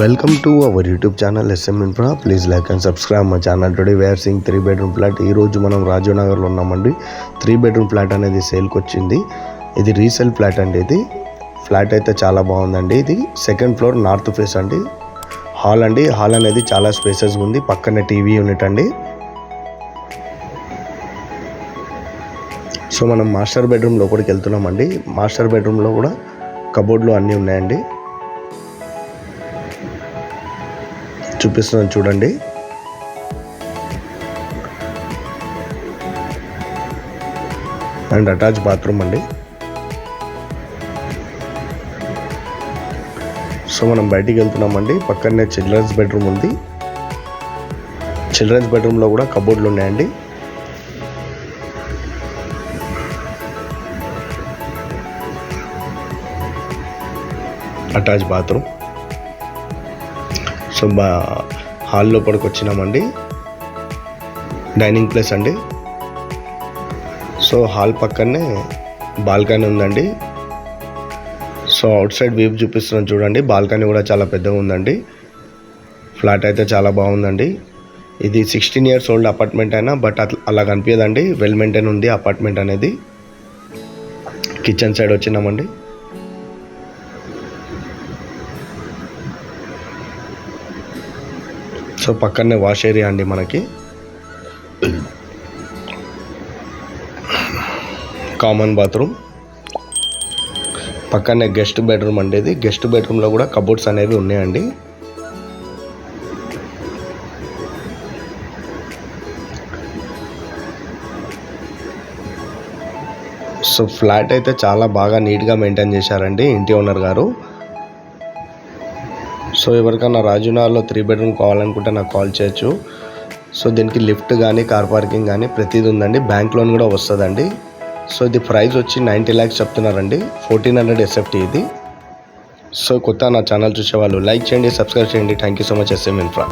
Welcome to our YouTube channel SM Infra. Please like and subscribe my channel. Today we are seeing 3-bedroom flat. ఈ రోజు మనం రాజీవ్ నగర్ లో ఉన్నామండి. 3-bedroom flat అనేది sale కి వచ్చింది. ఇది రీసేల్ ఫ్లాట్ అండి. ఇది ఫ్లాట్ అయితే చాలా బాగుందండి. ఇది సెకండ్ ఫ్లోర్ నార్త్ ఫేస్ అండి. హాల్ అండి. హాల్ అనేది చాలా స్పేసెస్ ఉంది. పక్కనే టీవీ యూనిట్ అండి. సో మనం మాస్టర్ బెడ్రూమ్ లోపలికి వెళ్తున్నామండి. మాస్టర్ బెడ్రూమ్ లో కూడా కబోర్డ్లు అన్నీ ఉన్నాయండి. చూపిస్తున్నాను చూడండి. అండ్ అటాచ్ బాత్రూమ్ అండి. సో మనం బయటికి వెళ్తున్నామండి. పక్కనే చిల్డ్రన్స్ బెడ్రూమ్ ఉంది. చిల్డ్రన్స్ బెడ్రూమ్లో కూడా కబోర్డ్లు ఉన్నాయండి. Attach bathroom. సో హాల్ లోపలికి వచ్చినామండి. డైనింగ్ ప్లేస్ అండి. సో హాల్ పక్కనే బాల్కనీ ఉందండి. సో అవుట్ సైడ్ వ్యూ చూపిస్తున్నాను చూడండి. బాల్కనీ కూడా చాలా పెద్దగా ఉందండి. ఫ్లాట్ అయితే చాలా బాగుందండి. ఇది 16 years ఓల్డ్ అపార్ట్మెంట్ అయినా బట్ అలా కనిపించదండి. వెల్ మెయింటైన్ ఉంది అపార్ట్మెంట్ అనేది. కిచెన్ సైడ్ వచ్చినామండి. సో పక్కనే వాష్ ఏరియా అండి. మనకి కామన్ బాత్రూమ్. పక్కనే గెస్ట్ బెడ్రూమ్ అండి. ఇది గెస్ట్ బెడ్రూమ్లో కూడా కబోర్డ్స్ అనేవి ఉన్నాయండి. సో ఫ్లాట్ అయితే చాలా బాగా నీట్గా మెయింటైన్ చేశారండి ఇంటి ఓనర్ గారు. సో ఎవరికైనా రాజీవ్నగర్లో 3-bedroom కావాలనుకుంటే నాకు కాల్ చేయొచ్చు. సో దీనికి లిఫ్ట్ కానీ కార్ పార్కింగ్ కానీ ప్రతిదీ ఉందండి. బ్యాంక్ లోన్ కూడా వస్తుందండి. సో ఇది ప్రైస్ వచ్చి 90 lakhs చెప్తున్నారండి. 1400 SFT ఇది. సో కొత్త నా ఛానల్ చూసేవాళ్ళు లైక్ చేయండి, సబ్స్క్రైబ్ చేయండి. Thank you so much SM Infra.